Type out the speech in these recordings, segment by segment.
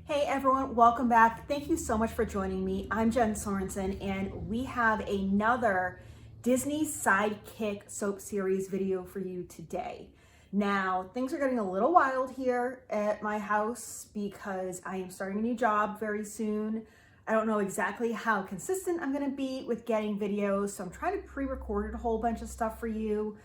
Hey everyone, welcome back. Thank you so much for joining me. I'm Jen Sorensen and we have another Disney Sidekick soap series video for you today. Now, things are getting a little wild here at my house because I am starting a new job very soon. I don't know exactly how consistent I'm gonna be with getting videos, so I'm trying to pre-record a whole bunch of stuff for you,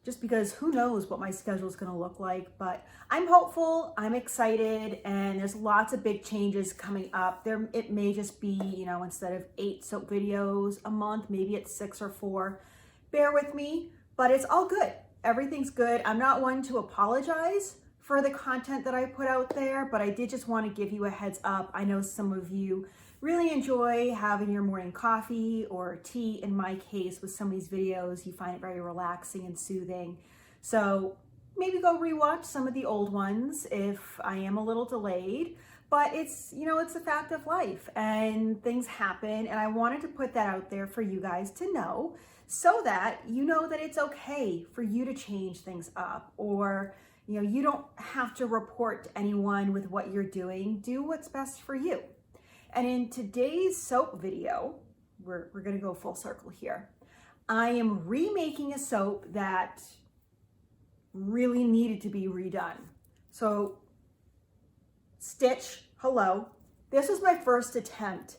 just because who knows what my schedule is going to look like. But I'm hopeful, I'm excited, and there's lots of big changes coming up. It may just be, instead of 8 soap videos a month, maybe it's 6 or 4. Bear with me, but it's all good. Everything's good. I'm not one to apologize for the content that I put out there, but I did just want to give you a heads up. I know some of you really enjoy having your morning coffee or tea. In my case, with some of these videos, you find it very relaxing and soothing. So maybe go rewatch some of the old ones if I am a little delayed, but it's a fact of life and things happen. And I wanted to put that out there for you guys to know so that you know that it's okay for you to change things up, or you don't have to report to anyone with what you're doing. Do what's best for you. And in today's soap video, we're gonna go full circle here. I am remaking a soap that really needed to be redone. So Stitch, hello. This was my first attempt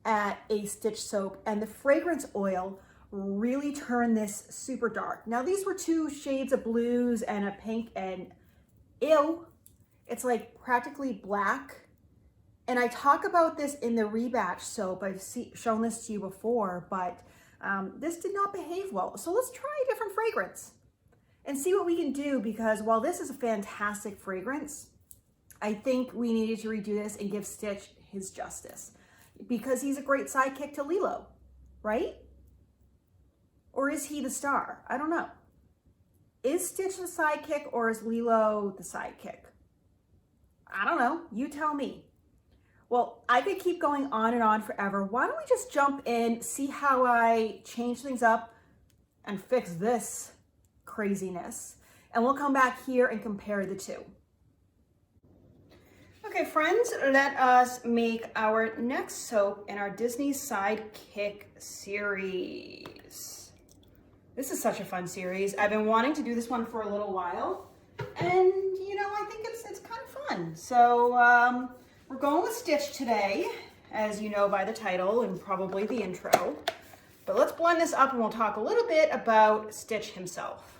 at a Stitch soap, and the fragrance oil really turned this super dark. Now these were 2 shades of blues and a pink, and ew, it's like practically black. And I talk about this in the rebatch soap. I've shown this to you before, but this did not behave well. So let's try a different fragrance and see what we can do, because while this is a fantastic fragrance, I think we needed to redo this and give Stitch his justice, because he's a great sidekick to Lilo, right? Or is he the star? I don't know. Is Stitch the sidekick or is Lilo the sidekick? I don't know. You tell me. Well, I could keep going on and on forever. Why don't we just jump in, see how I change things up and fix this craziness, and we'll come back here and compare the two. Okay, friends, let us make our next soap in our Disney Sidekick series. This is such a fun series. I've been wanting to do this one for a little while, and I think it's kind of fun. So we're going with Stitch today, as you know by the title and probably the intro. But let's blend this up and we'll talk a little bit about Stitch himself.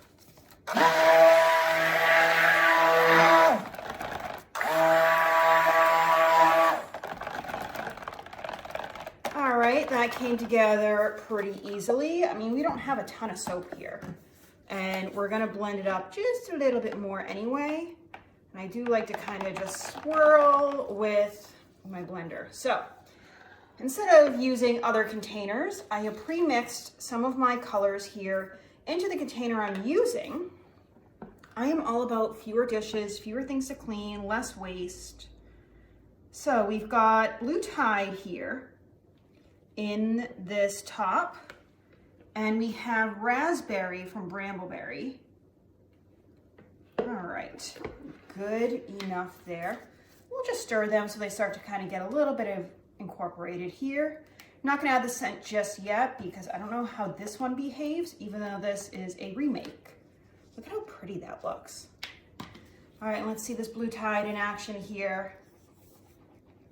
All right, that came together pretty easily. I mean, we don't have a ton of soap here, and we're gonna blend it up just a little bit more anyway. And I do like to kind of just swirl with my blender. So instead of using other containers, I have pre-mixed some of my colors here into the container I'm using. I am all about fewer dishes, fewer things to clean, less waste. So we've got Blue Tide here in this top, and we have Raspberry from Brambleberry. All right, good enough there. We'll just stir them so they start to kind of get a little bit of incorporated here. I'm not gonna add the scent just yet because I don't know how this one behaves, even though this is a remake. Look at how pretty that looks. All right, let's see this Blue Tide in action here.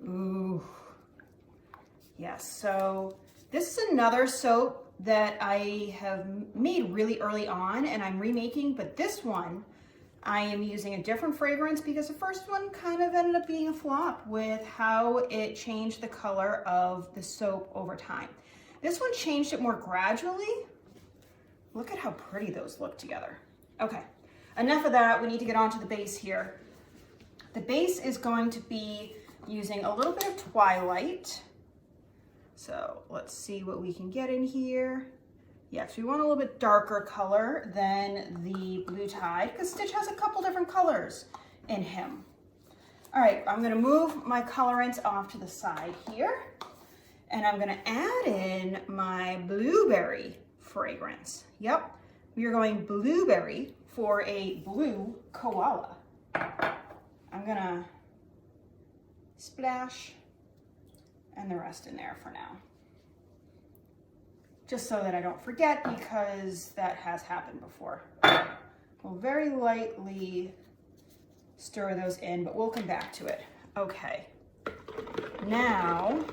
Ooh, yes, so this is another soap that I have made really early on and I'm remaking, but this one, I am using a different fragrance because the first one kind of ended up being a flop with how it changed the color of the soap over time. This one changed it more gradually. Look at how pretty those look together. Okay, enough of that. We need to get onto the base here. The base is going to be using a little bit of Twilight. So let's see what we can get in here. Yes, we want a little bit darker color than the Blue Tide because Stitch has a couple different colors in him. All right, I'm gonna move my colorants off to the side here, and I'm gonna add in my Blueberry fragrance. Yep, we are going Blueberry for a blue koala. I'm gonna splash, and the rest in there for now. Just so that I don't forget, because that has happened before. We'll very lightly stir those in, but we'll come back to it. Okay, now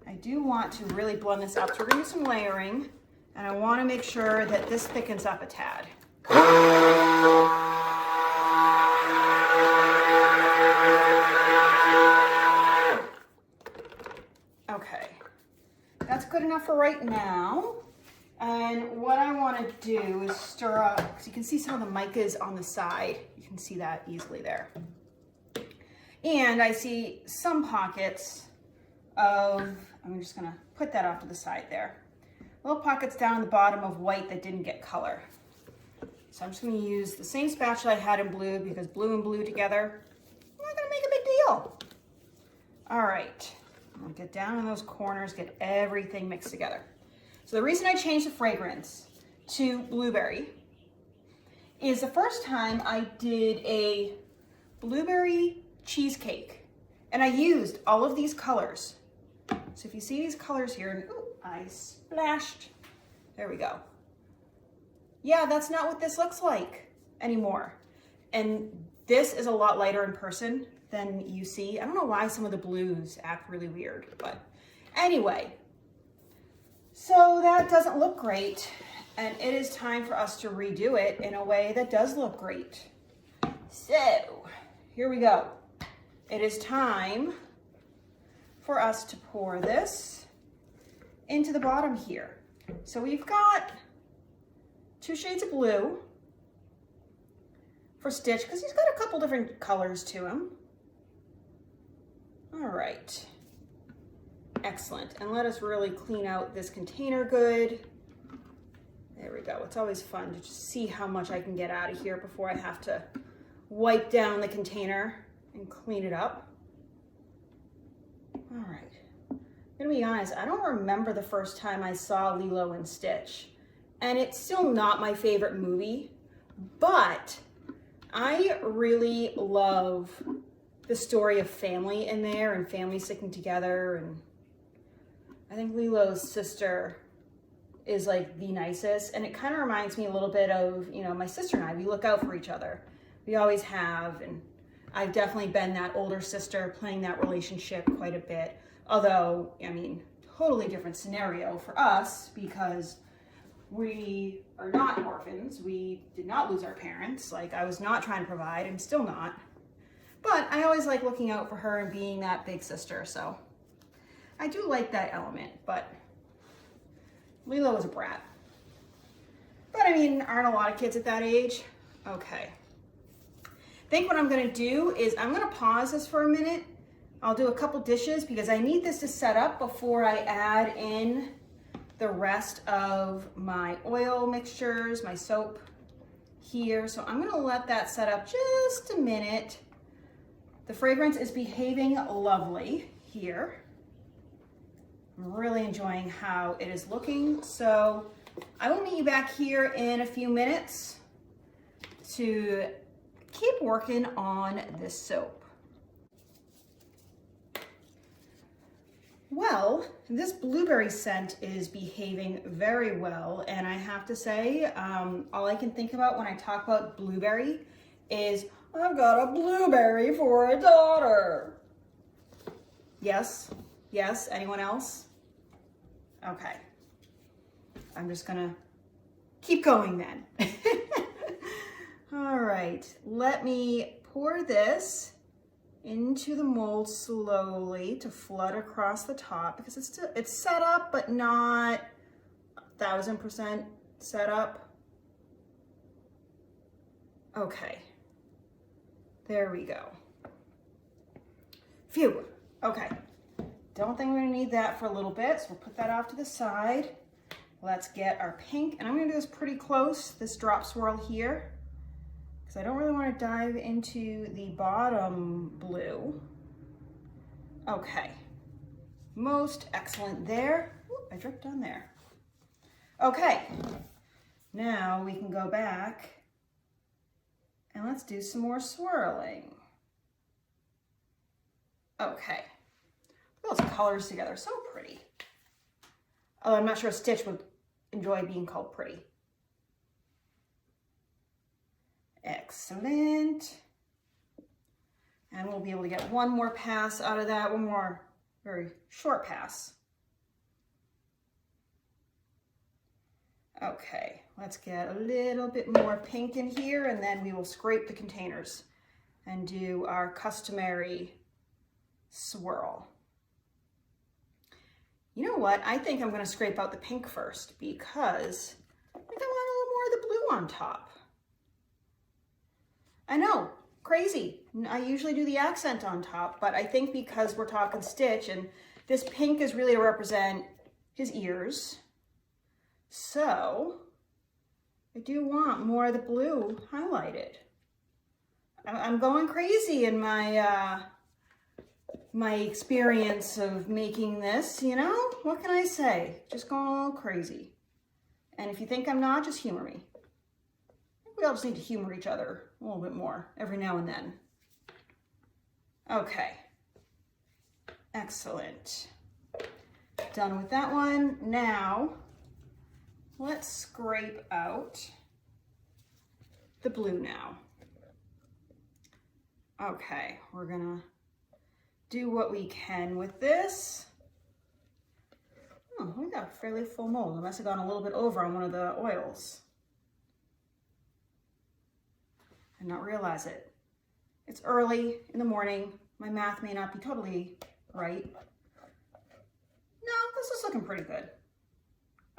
I do want to really blend this up. So we're gonna do some layering, and I wanna make sure that this thickens up a tad. Okay, that's good enough for right now. And what I want to do is stir up, because you can see some of the micas on the side. You can see that easily there. And I see some pockets of, I'm just going to put that off to the side there. Little pockets down the bottom of white that didn't get color. So I'm just going to use the same spatula I had in blue, because blue and blue together, I'm not going to make a big deal. All right, I'll get down in those corners, get everything mixed together. So the reason I changed the fragrance to blueberry is the first time I did a blueberry cheesecake, and I used all of these colors. So if you see these colors here, and ooh, I splashed, there we go. Yeah, that's not what this looks like anymore. And this is a lot lighter in person than you see. I don't know why some of the blues act really weird, but anyway. So that doesn't look great, and it is time for us to redo it in a way that does look great. So here we go. It is time for us to pour this into the bottom here. So we've got 2 shades of blue for Stitch, because he's got a couple different colors to him. All right. Excellent. And let us really clean out this container good. There we go. It's always fun to just see how much I can get out of here before I have to wipe down the container and clean it up. All right. I'm gonna be honest, I don't remember the first time I saw Lilo and Stitch. And it's still not my favorite movie, but I really love the story of family in there and family sticking together, and I think Lilo's sister is like the nicest, and it kind of reminds me a little bit of, you know, my sister and I. We look out for each other. We always have, and I've definitely been that older sister playing that relationship quite a bit. Although, I mean, totally different scenario for us, because we are not orphans. We did not lose our parents. Like, I was not trying to provide, I'm still not. But I always like looking out for her and being that big sister, so I do like that element, but Lilo was a brat. But I mean, aren't a lot of kids at that age? Okay. I think what I'm gonna do is I'm gonna pause this for a minute. I'll do a couple dishes because I need this to set up before I add in the rest of my oil mixtures, my soap here. So I'm gonna let that set up just a minute. The fragrance is behaving lovely here. I'm really enjoying how it is looking. So I will meet you back here in a few minutes to keep working on this soap. Well, this blueberry scent is behaving very well, and I have to say, all I can think about when I talk about blueberry is, I've got a blueberry for a daughter. Yes? Yes? Anyone else? Okay. I'm just gonna keep going then. All right, let me pour this into the mold slowly to flood across the top, because it's set up, but not 1000% set up. Okay, there we go. Phew, okay. Don't think we're gonna need that for a little bit, so we'll put that off to the side. Let's get our pink, and I'm gonna do this pretty close, this drop swirl here, because I don't really want to dive into the bottom blue. Okay, most excellent there. Ooh, I dripped on there. Okay, now we can go back and let's do some more swirling. Okay. Those colors together, so pretty. Oh, I'm not sure Stitch would enjoy being called pretty. Excellent. And we'll be able to get one more pass out of that, one more very short pass. Okay, let's get a little bit more pink in here, and then we will scrape the containers and do our customary swirl. You know what? I think I'm going to scrape out the pink first because I think I want a little more of the blue on top. I know, crazy. I usually do the accent on top, but I think because we're talking Stitch and this pink is really to represent his ears, so I do want more of the blue highlighted. I'm going crazy in my my experience of making this, you know? What can I say? Just going a little crazy. And if you think I'm not, just humor me. I think we all just need to humor each other a little bit more every now and then. Okay. Excellent. Done with that one. Now, let's scrape out the blue now. Okay, we're gonna do what we can with this. Oh, we got a fairly full mold. I must have gone a little bit over on one of the oils and not realize it. It's early in the morning. My math may not be totally right. No, this is looking pretty good.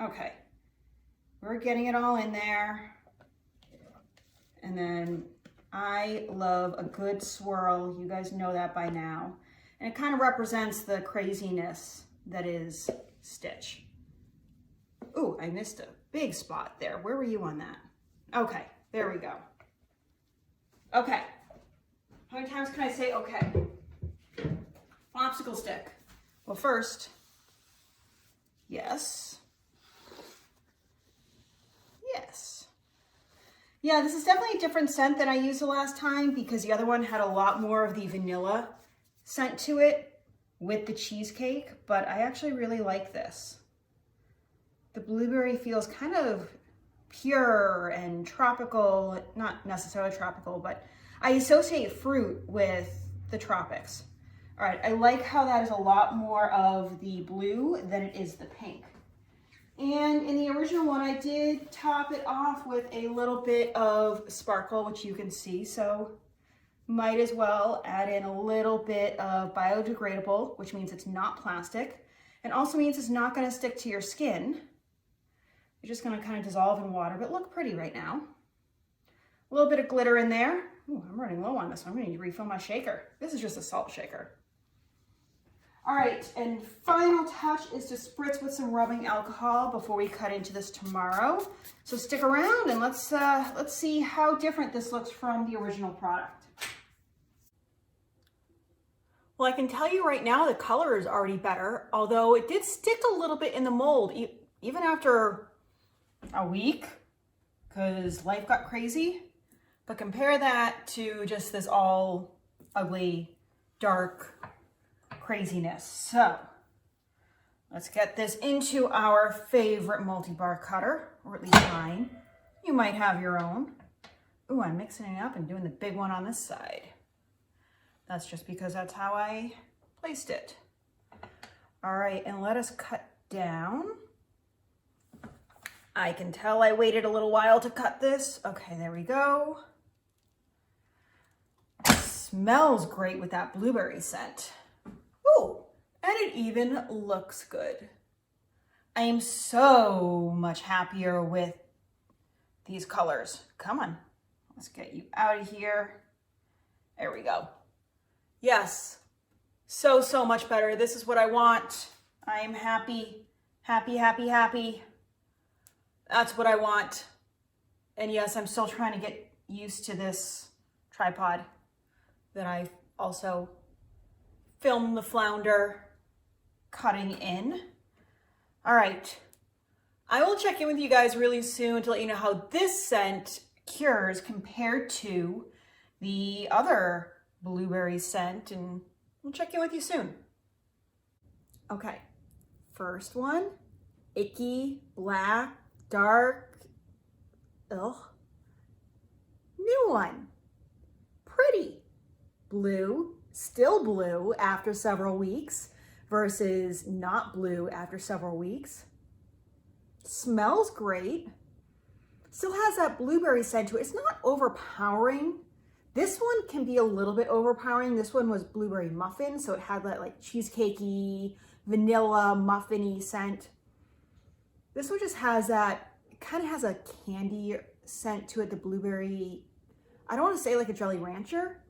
Okay, we're getting it all in there. And then I love a good swirl. You guys know that by now. And it kind of represents the craziness that is Stitch. Ooh, I missed a big spot there. Where were you on that? Okay, there we go. Okay. How many times can I say okay? Popsicle stick. Well, first, yes. Yes. Yeah, this is definitely a different scent than I used the last time because the other one had a lot more of the vanilla scent to it with the cheesecake, but I actually really like this. The blueberry feels kind of pure and tropical, not necessarily tropical, but I associate fruit with the tropics. All right, I like how that is a lot more of the blue than it is the pink. And in the original one, I did top it off with a little bit of sparkle, which you can see, so might as well add in a little bit of biodegradable, which means it's not plastic, and also means it's not gonna stick to your skin. You're just gonna kind of dissolve in water, but look pretty right now. A little bit of glitter in there. Ooh, I'm running low on this one. I'm gonna need to refill my shaker. This is just a salt shaker. All right, and final touch is to spritz with some rubbing alcohol before we cut into this tomorrow. So stick around and let's see how different this looks from the original product. Well, I can tell you right now the color is already better, although it did stick a little bit in the mold, even after a week, because life got crazy. But compare that to just this all ugly, dark craziness. So let's get this into our favorite multi-bar cutter, or at least mine. You might have your own. Ooh, I'm mixing it up and doing the big one on this side. That's just because that's how I placed it. All right, and let us cut down. I can tell I waited a little while to cut this. Okay, there we go. Smells great with that blueberry scent. Ooh, and it even looks good. I am so much happier with these colors. Come on, let's get you out of here. There we go. Yes, so much better. This is what I want. I am happy, happy, happy, happy. That's what I want. And yes, I'm still trying to get used to this tripod that I also filmed the flounder cutting in. All right, I will check in with you guys really soon to let you know how this scent cures compared to the other blueberry scent, and I'll check in with you soon. Okay, first one, icky, black, dark, ugh. New one, pretty, blue, still blue after several weeks versus not blue after several weeks. Smells great. Still has that blueberry scent to it. It's not overpowering. This one can be a little bit overpowering. This one was blueberry muffin, so it had that like cheesecakey, vanilla, muffin-y scent. This one just has that, it kind of has a candy scent to it, the blueberry. I don't want to say like a Jolly Rancher,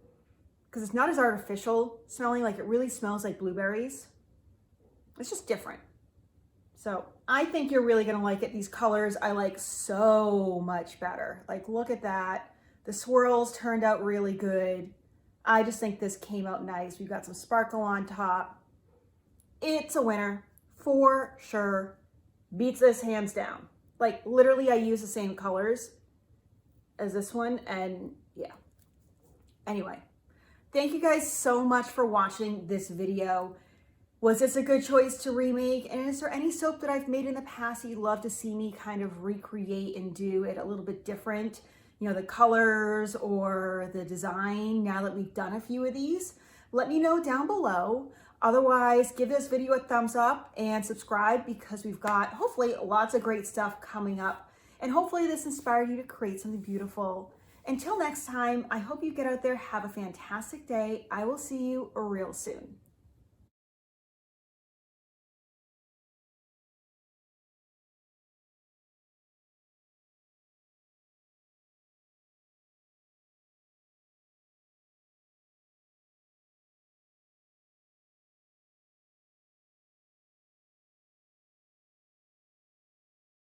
because it's not as artificial smelling, like it really smells like blueberries. It's just different. So I think you're really gonna like it. These colors I like so much better. Like, look at that. The swirls turned out really good. I just think this came out nice. We've got some sparkle on top. It's a winner for sure. Beats this hands down. Like, literally I use the same colors as this one, and yeah. Anyway, thank you guys so much for watching this video. Was this a good choice to remake? And is there any soap that I've made in the past that you'd love to see me kind of recreate and do it a little bit different? You know, the colors or the design, now that we've done a few of these? Let me know down below. Otherwise, give this video a thumbs up and subscribe, because we've got hopefully lots of great stuff coming up. And hopefully this inspired you to create something beautiful. Until next time, I hope you get out there, have a fantastic day. I will see you real soon.